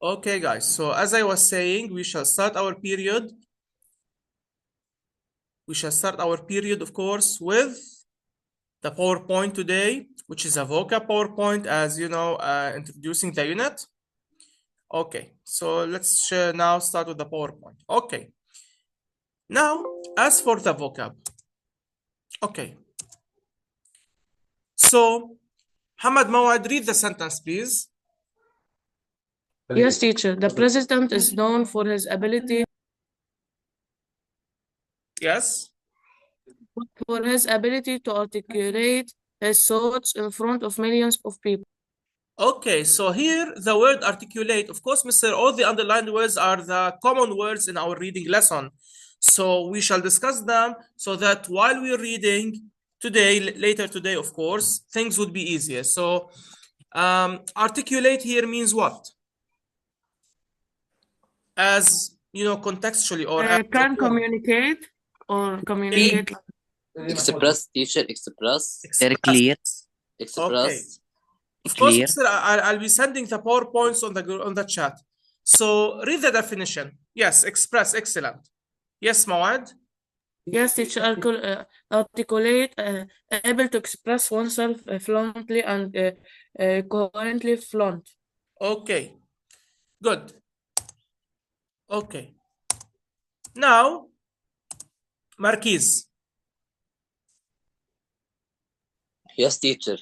Okay, guys. So as I was saying, we shall start our period. We shall start our period, of course, with the PowerPoint today, which is a vocab PowerPoint, as you know, introducing the unit. Okay, so let's now start with the PowerPoint. Okay. Now, as for the vocab. Okay. So, Hamad Mawad, read the sentence, please. Yes, teacher. The president is known for his ability Yes. to articulate his thoughts in front of millions of people. Okay, so here the word articulate, of course, Mr. All the underlined words are the common words in our reading lesson. So we shall discuss them so that while we're reading today, later today, of course, things would be easier. So articulate here means what? As, you know, contextually or Can communicate or communicate. Express, teacher, express. Very clear. Express. Okay. Of Clear. course, sir, I'll be sending the PowerPoints on the chat. So read the definition. Yes, express, excellent. Yes, Mawad? Yes, teacher. Articulate, able to express oneself fluently and coherently fluent. Okay, good. Okay. Now, Marquise. Yes, teacher.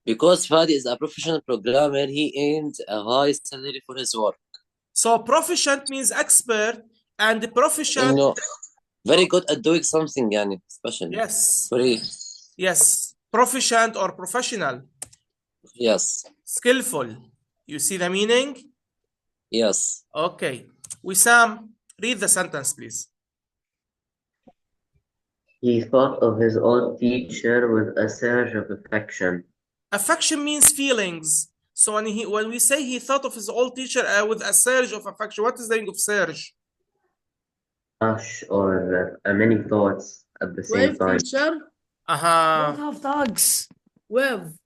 Because Fadi is a professional programmer, he earns a high salary for his work. So proficient means expert, and proficient. No, very good at doing something, yani, especially. Yes. Very. Yes. Proficient or professional. Yes. Skillful. You see the meaning? Yes. Okay. Wissam, read the sentence, please. He thought of his old teacher with a surge of affection. Affection means feelings. So when we say he thought of his old teacher with a surge of affection, what is the meaning of surge? Rush or many thoughts at the same time. Teacher. Don't have thugs. Wave.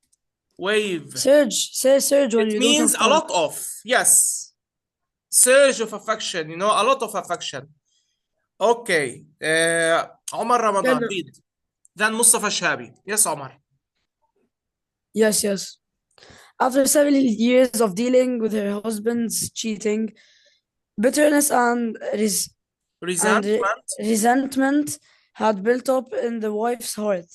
Wave. Surge. Say surge when It you means don't have a lot of. Yes. Surge of affection, you know, a lot of affection. Okay. Omar Ramadan, read. Then Mustafa Shabi. Yes, Omar. Yes. After several years of dealing with her husband's cheating, bitterness and resentment had built up in the wife's heart.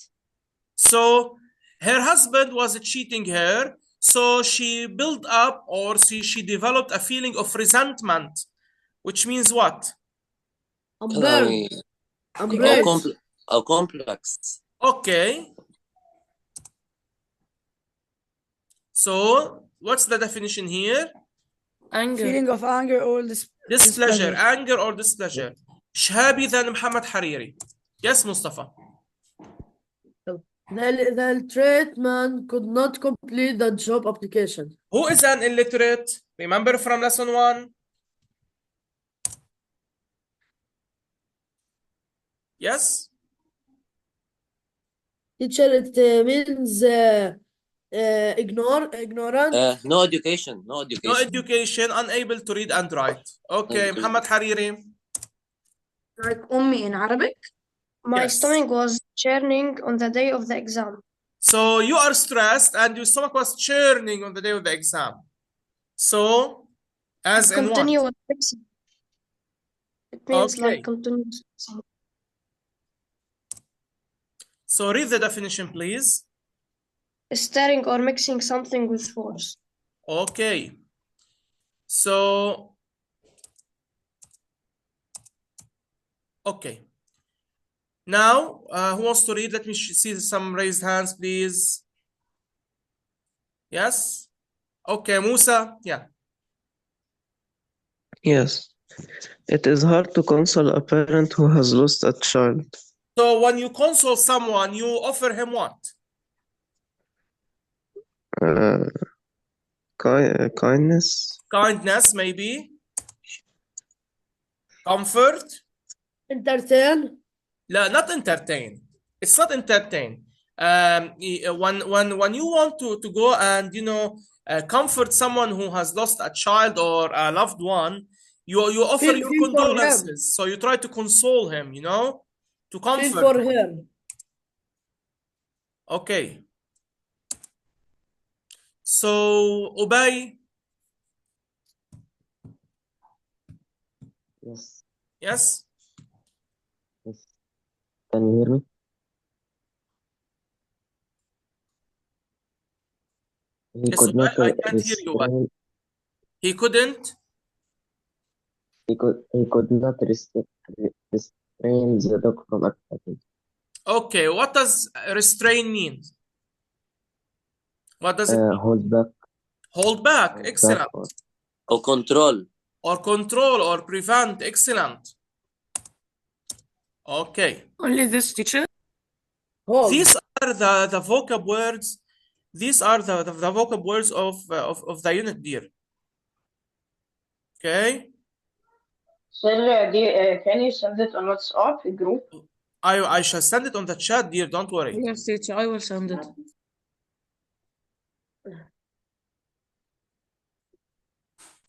So her husband was cheating her, so she built up or she developed a feeling of resentment, which means what? A complex. Okay. So what's the definition here? Anger. Feeling of anger or displeasure. Anger or displeasure. Shabi then Muhammad Hariri. Yes, Mustafa. The illiterate man could not complete the job application. Who is an illiterate? Remember from lesson 1? Yes? Teacher, it means ignorant. No education. No education, unable to read and write. Okay, Muhammad Hariri. Like Ummi in Arabic. My stomach was churning on the day of the exam. So you are stressed and your stomach was churning on the day of the exam. So, as in what? It means like continuous. So read the definition, please. Stirring or mixing something with force. Okay. So, okay. Now, who wants to read? Let me see some raised hands, please. Yes? Okay, Musa. Yeah. Yes. It is hard to console a parent who has lost a child. So when you console someone, you offer him what? Kindness. Kindness, maybe. Comfort. Entertain. No, not entertain. It's not entertain. When you want to go and, you know, comfort someone who has lost a child or a loved one, you offer your Feel for him. condolences. So you try to console him, you know, to Feel comfort for him. him. Okay. So Ubay, Yes. yes? Yes. Can you hear me? He Yes, could not I can't hear you. restrain. He couldn't. He could not restrain the dog from attacking. Okay, what does restrain mean? What does it mean? Hold back. Hold back. Hold Excellent. back Or control. Or control or prevent. Excellent. Okay. Only this, teacher? Hold. These are the vocab words. These are the vocab words of the unit, dear. Okay. Sir, can you send it on WhatsApp group? I shall send it on the chat, dear. Don't worry. Yes, teacher, I will send it.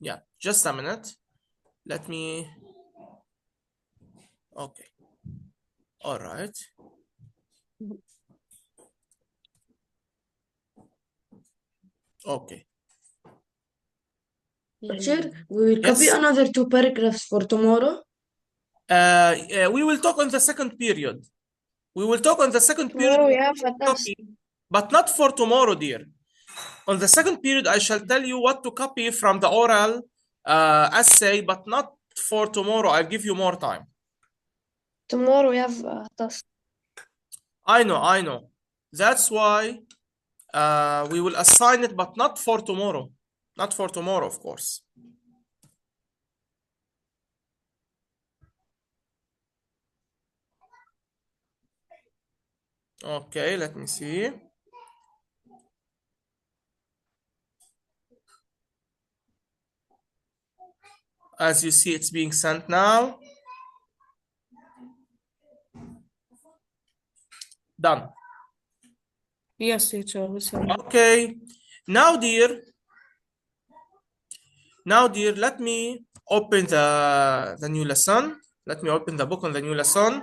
Yeah, just a minute. Let me. Okay. All right. Okay. Teacher, we will copy Yes. another 2 paragraphs for tomorrow. We will talk on the second period. We will talk on the second period. Tomorrow we have a test. Copy, but not for tomorrow, dear. On the second period, I shall tell you what to copy from the oral essay, but not for tomorrow. I'll give you more time. Tomorrow we have a test. I know. That's why we will assign it, but not for tomorrow. Not for tomorrow, of course. Okay, let me see. As you see, it's being sent now. Done. Yes, teacher, I will send it. Okay. Now, dear, let me open the new lesson. Let me open the book on the new lesson.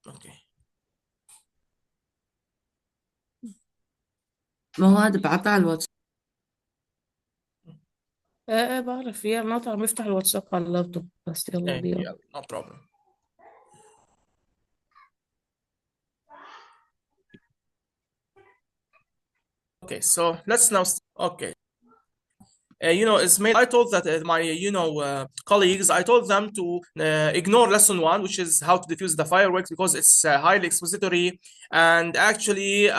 Okay. ما هو هذا بعتها على الواتس. بعرف يا ما عم بفتح الواتساب على اللابتوب بس يلا بينا. Yeah, no problem. Okay, so let's now. Okay. Ismail, I told that my, colleagues, I told them to ignore lesson 1, which is how to defuse the fireworks, because it's highly expository. And actually,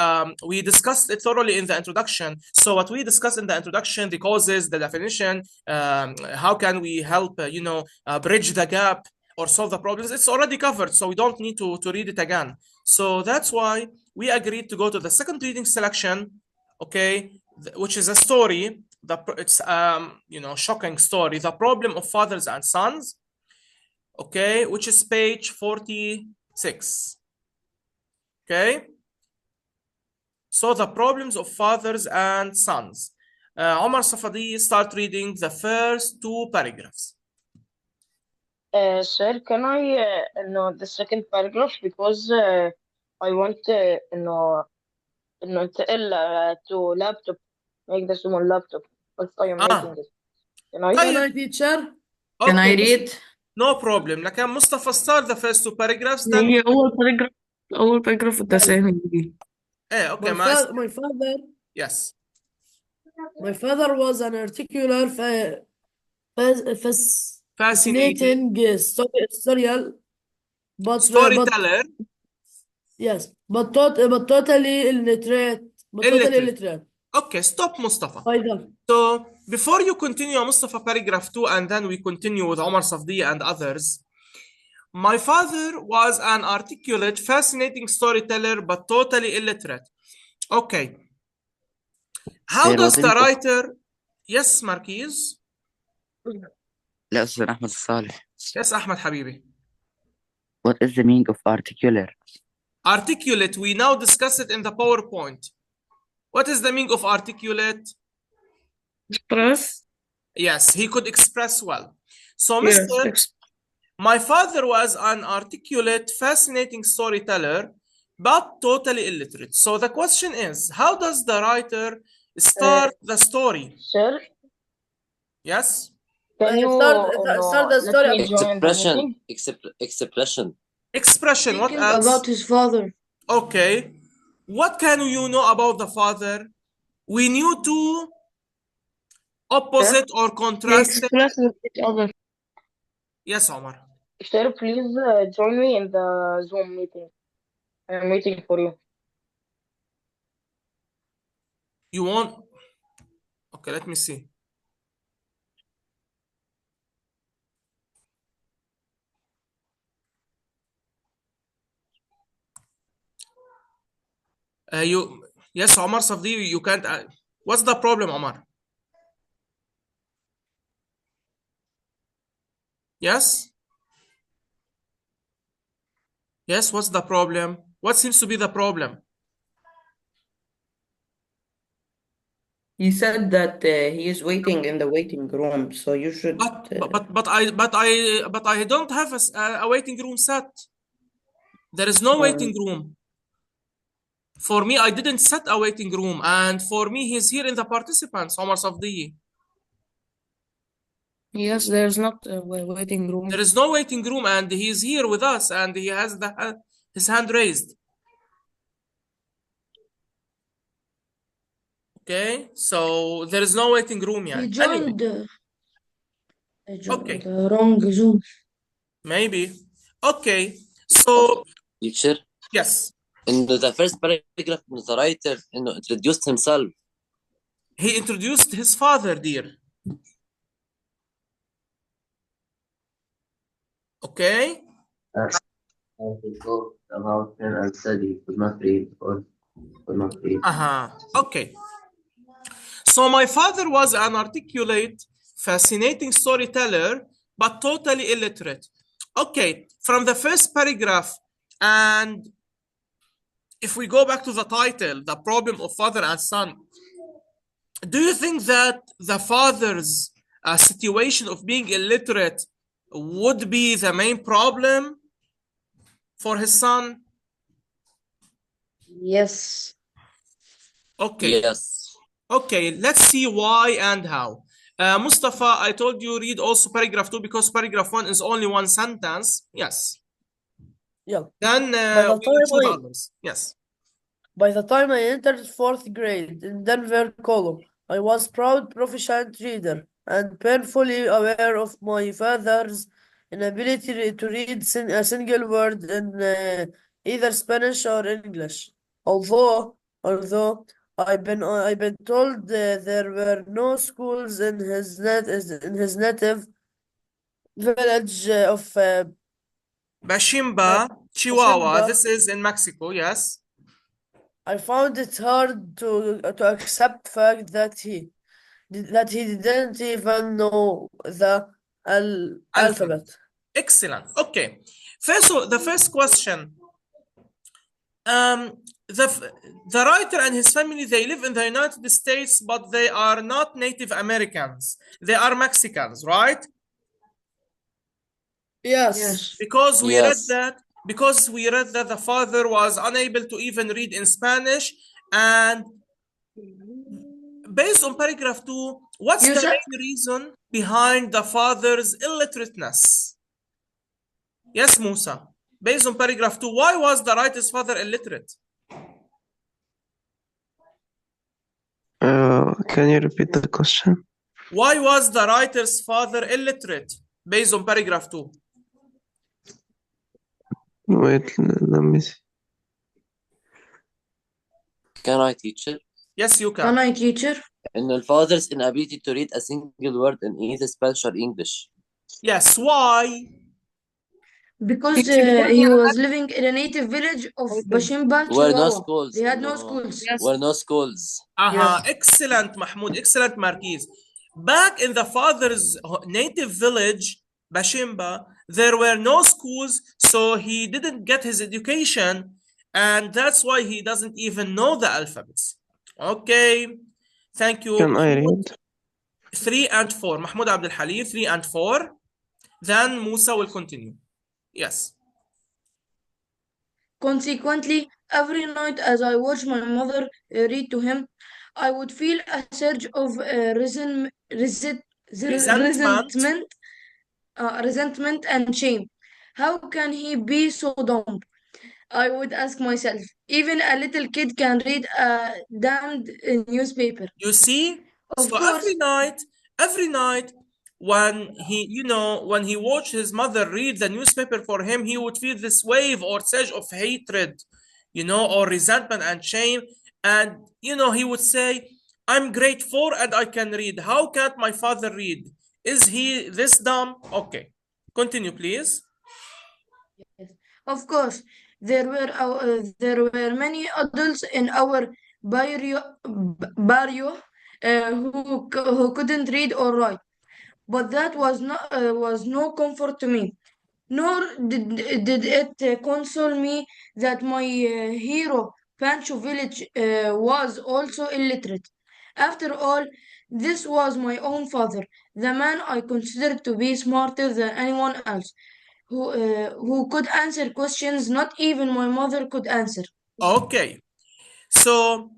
we discussed it thoroughly in the introduction. So what we discussed in the introduction, the causes, the definition, how can we help, bridge the gap or solve the problems, it's already covered. So we don't need to read it again. So that's why we agreed to go to the second reading selection, okay, which is a story. It's shocking story, The Problem of Fathers and Sons, okay, which is page 46. Okay, so the problems of fathers and sons. Omar Safadi, start reading the first 2 paragraphs. Sir, can I know the second paragraph, because I want انتقل to laptop, make this one laptop, but I am making it. Can I? Can I, teacher? Can I Okay, read? no problem. لكن مصطفى start the first 2 paragraphs, then هي أول باراجراف التسامي دي. okay, My father. Yes. My father was an articular, fascinating storyteller. Yes, but totally illiterate. Okay, stop, Mustafa. Either. So before you continue, Mustafa, paragraph 2, and then we continue with Omar Safdi and others. My father was an articulate, fascinating storyteller, but totally illiterate. Okay. How does the writer... Yes, Marquise. لا أستاذ أحمد الصالح. Yes, Ahmed Habibi. What is the meaning of articulate? Articulate, we now discuss it in the PowerPoint. What is the meaning of articulate? Express. Yes, he could express well. So, Yes. Mr. My father was an articulate, fascinating storyteller, but totally illiterate. So the question is, how does the writer start the story? Sir, Yes? can you start the story. let me join the meeting? Expression. Expression, what Speaking else? about his father. Okay. What can you know about the father? We knew two opposite or They contrasting. express with each other. Yes, Omar. Sir, please join me in the Zoom meeting. I'm waiting for you. You want? Okay, let me see. Yes, Omar Safdi, you can't. What's the problem, Omar? Yes? Yes, what's the problem? What seems to be the problem? He said that he is waiting in the waiting room, so you should. But I don't have a waiting room set. There is no waiting room. For me, I didn't set a waiting room, and for me, he's here in the participants, Omar Safdi. Yes, there's not a waiting room. There is no waiting room, and he's here with us, and he has his hand raised. Okay, so there is no waiting room yet. He joined Okay. the wrong Zoom. Maybe. Okay, so Teacher? yes. In the first paragraph, the writer introduced himself. He introduced his father, dear. Okay. He talked about him and said he could not read or could not read. Okay. So my father was an articulate, fascinating storyteller, but totally illiterate. Okay, from the first paragraph, and if we go back to the title, The Problem of Father and Son, do you think that the father's situation of being illiterate would be the main problem for his son? Yes. Okay. Yes. Okay, let's see why and how. Mustafa, I told you read also paragraph 2 because paragraph 1 is only one sentence. Yes. Yeah. Then By the we will choose time others. Yes. By the time I entered 4th grade in Denver, Colorado, I was proud proficient reader and painfully aware of my father's inability to read a single word in either Spanish or English. Although I've been told there were no schools in his native village of Bashimba, Chihuahua. Bashimba. This is in Mexico. Yes. I found it hard to accept the fact that he didn't even know the alphabet. Excellent. Okay. The first question. The writer and his family, they live in the United States, but they are not Native Americans. They are Mexicans, right? Yes. Because we read that the father was unable to even read in Spanish, and based on paragraph 2, what's the main reason behind the father's illiterateness? Yes, Musa. Based on paragraph 2, why was the writer's father illiterate? Can you repeat the question? Why was the writer's father illiterate? Based on paragraph 2. Wait, let me see. Can I, teacher? Yes, you can. Can I, teacher? And the father's inability to read a single word in either Spanish or English. Yes, why? Because he was living in a native village of Bashimba, Were no Chihuahua. schools. They had no schools. Were no schools. Excellent, Mahmoud. Excellent, Marquise. Back in the father's native village, Bashimba, there were no schools, so he didn't get his education, and that's why he doesn't even know the alphabets. Okay, thank you. Can I read? 3 and 4. Mahmoud Abdul Halim, 3 and 4. Then Musa will continue. Yes. Consequently, every night as I watched my mother read to him, I would feel a surge of resentment and shame. How can he be so dumb? I would ask myself. Even a little kid can read a damned newspaper. You see? Of So course, every night when he watched his mother read the newspaper for him, he would feel this wave or surge of hatred, or resentment and shame. And, he would say, I'm grade 4 and I can read. How can't my father read? Is he this dumb? Okay. Continue, please. yes. Of course, there were many adults in our barrio who couldn't read or write, but that was no comfort to me. Nor did it console me that my hero Pancho Village was also illiterate. After all, this was my own father, the man I considered to be smarter than anyone else, who could answer questions not even my mother could answer. Okay. So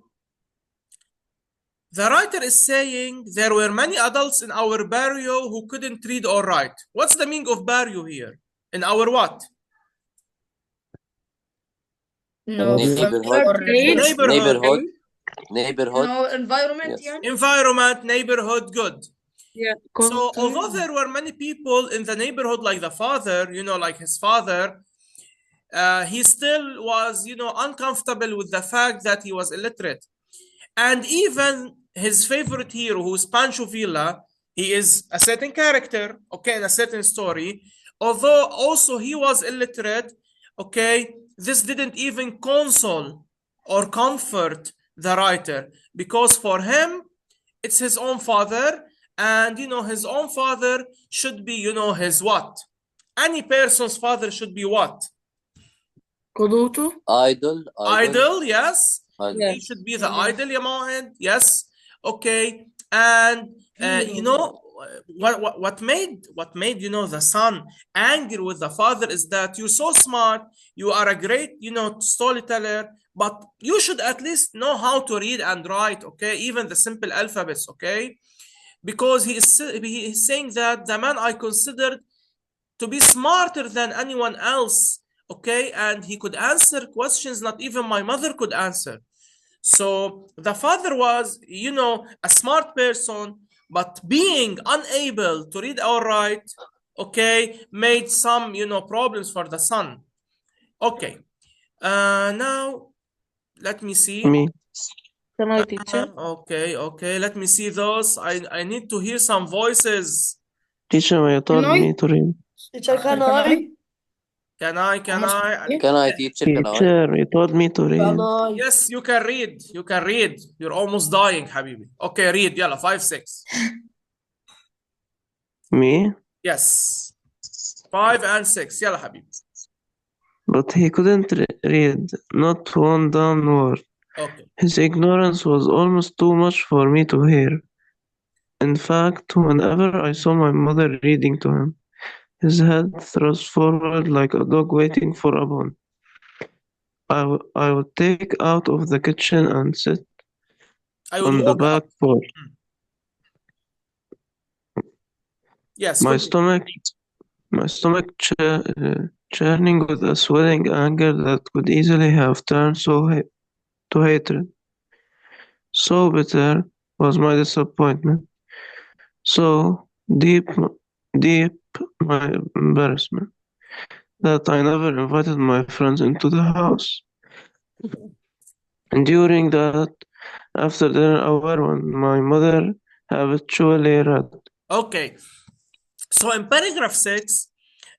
the writer is saying there were many adults in our barrio who couldn't read or write. What's the meaning of barrio here? In our what? No, Neighborhood. age. Neighborhood. Okay. Neighborhood. No, environment, Yes. yeah. Environment, neighborhood, good. Yeah, So although there were many people in the neighborhood like the father, like his father, he still was, uncomfortable with the fact that he was illiterate. And even his favorite hero, who's Pancho Villa, he is a certain character, okay, in a certain story. Although also he was illiterate, okay, this didn't even console or comfort the writer, because for him, it's his own father, and his own father should be, his what? Any person's father should be what? قدوته. Idol, yes. Idol. He should be the idol, ya Mohand. Yes. Okay. And what made the son angry with the father is that you're so smart, you are a great storyteller, but you should at least know how to read and write, okay, even the simple alphabets, okay, because he is saying that the man I considered to be smarter than anyone else, okay, and he could answer questions not even my mother could answer. So the father was, a smart person, but being unable to read or write, okay, made some, problems for the son. Okay. Now, let me see. Me. Can I teach him? Okay. Let me see those. I need to hear some voices. Teacher, you told me to read. Teacher, can I? Can I? Can I, teacher? Can I? Teacher, you told me to read. Can I? Yes, you can read. You can read. You're almost dying, Habibi. Okay, read. Yalla, 5, 6. Me? Yes. 5 and 6. Yalla, Habibi. But he couldn't read, not one damn word. Okay. His ignorance was almost too much for me to hear. In fact, whenever I saw my mother reading to him, his head thrust forward like a dog waiting for a bone. I would take out of the kitchen and sit on the back porch. Yes. My stomach churning with a swelling anger that could easily have turned to hatred. So bitter was my disappointment, so deep my embarrassment, that I never invited my friends into the house. And during that after dinner hour when my mother habitually read. Okay. So in paragraph 6,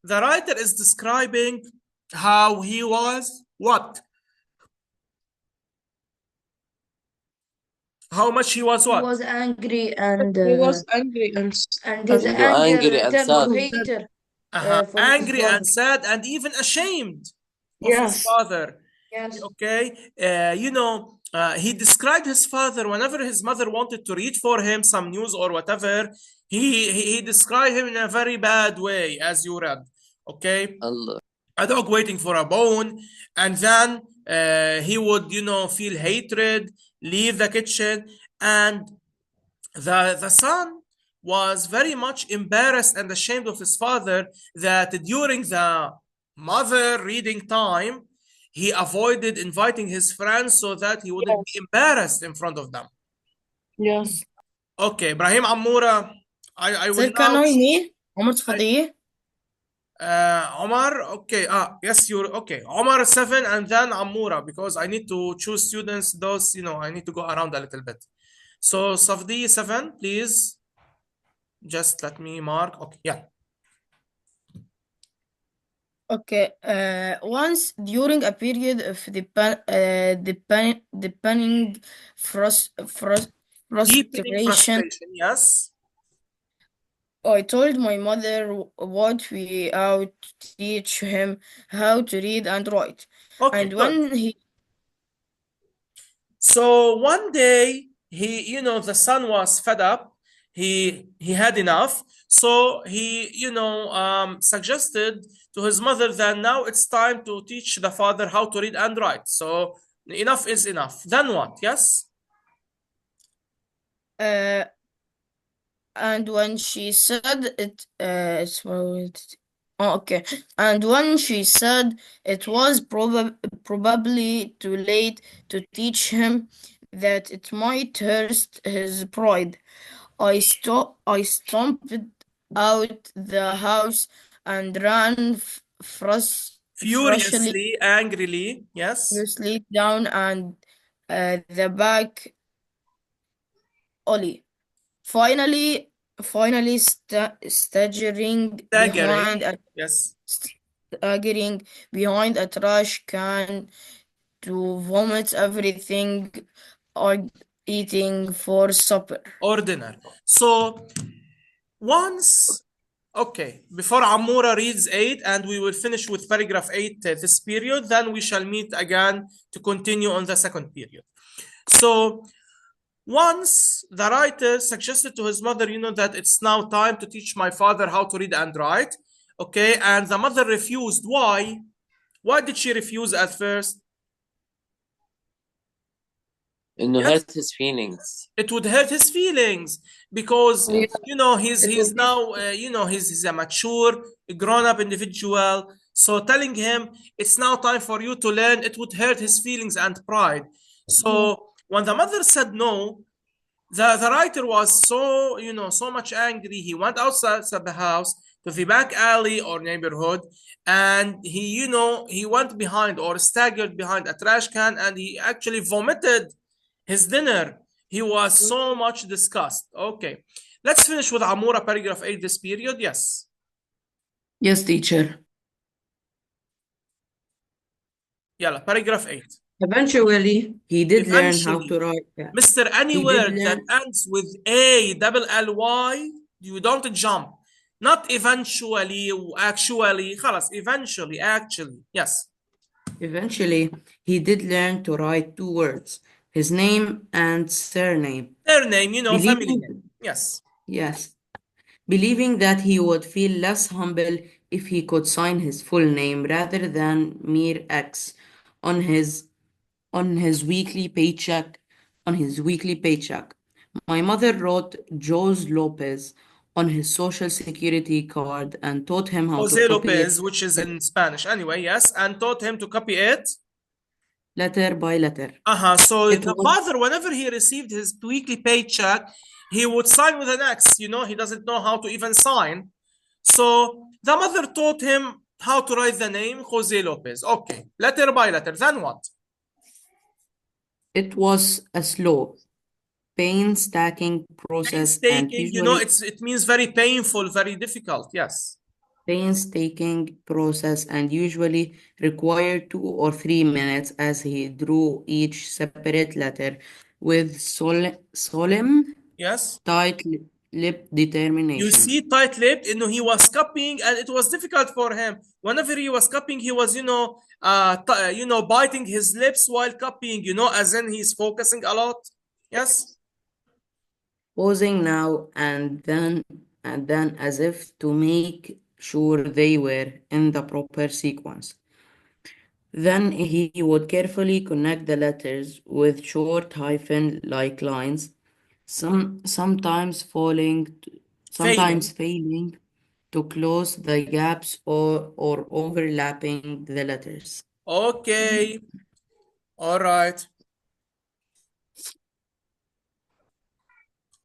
the writer is describing how he was what? How much he was what? He was angry and He was angry and his anger angry and turned sad. to hatred. from his Angry father. and sad and even ashamed of his Yes. father. Yes. Okay, he described his father whenever his mother wanted to read for him some news or whatever. He described him in a very bad way, as you read. Okay, Allah. a dog waiting for a bone, and then he would, feel hatred, leave the kitchen, and the son was very much embarrassed and ashamed of his father that during the mother reading time, he avoided inviting his friends so that he wouldn't be Yes. embarrassed in front of them. Yes. Okay, Ibrahim Amoura, I will Sir, can now. I me? عمر تفضيه؟ Omar, okay, yes, you're okay. Omar 7 and then Amoura, because I need to choose students, those, I need to go around a little bit. So Safdi 7, please. Just let me mark. Okay, yeah. Okay. Once during a period of deepening Deepening frustration, frustration, yes. I told my mother what we out to teach him how to read and write. Okay, And good. when he So one day, the son was fed up. He had enough. So he, suggested to his mother that now it's time to teach the father how to read and write. So enough is enough. Then what? Yes? and when she said it okay, and when she said it was probably too late to teach him, that it might hurt his pride, I stomped out the house and ran Furiously, angrily, yes. furiously down and the back alley. Finally, staggering Staggering, yes. staggering behind a trash can to vomit everything I'd eating for supper. Or dinner. So once, okay, before Amura reads 8, and we will finish with paragraph 8 this period, then we shall meet again to continue on the second period. So once the writer suggested to his mother, that it's now time to teach my father how to read and write. Okay, and the mother refused. Why? Why did she refuse at first? إنه Yes. hurt his feelings. It would hurt his feelings because Yeah. he's now he's a mature, grown-up individual. So telling him it's now time for you to learn, it would hurt his feelings and pride. So when the mother said no, the writer was so much angry. He went outside the house to the back alley or neighborhood, and he went behind or staggered behind a trash can, and he actually vomited his dinner. He was so much disgust. Okay, let's finish with Amura paragraph 8 this period. Yes. Yes, teacher. Yalla, paragraph 8. Eventually, he did learn how Eventually. to write. Yeah. Mr. Any He did word that learn. ends with A double L-Y, you don't jump. Not eventually, actually. خلاص, eventually, actually. Yes. Eventually, he did learn to write 2 words, his name and surname. Surname, family Believing, name. Yes. yes, believing that he would feel less humble if he could sign his full name rather than mere X on his weekly paycheck. My mother wrote Jose Lopez on his social security card and taught him how to Jose copy Lopez, it which is in Spanish anyway, yes, and taught him to copy it. letter by letter. So It the was father, whenever he received his weekly paycheck, he would sign with an X. He doesn't know how to even sign. So the mother taught him how to write the name Jose Lopez. Okay, letter by letter. Then what? it was a slow, painstaking process and Painstaking, usually it means very painful, very difficult. Yes. painstaking process and usually required 2 or 3 minutes as he drew each separate letter with solemn, Yes. tight lip You determination. see tight-lipped انه he was copying and it was difficult for him. Whenever he was copying, he was, biting his lips while copying, as in he's focusing a lot. Yes. Pausing now and then as if to make sure they were in the proper sequence. Then he would carefully connect the letters with short hyphen-like lines, sometimes failing to close the gaps or overlapping the letters. Okay. All right.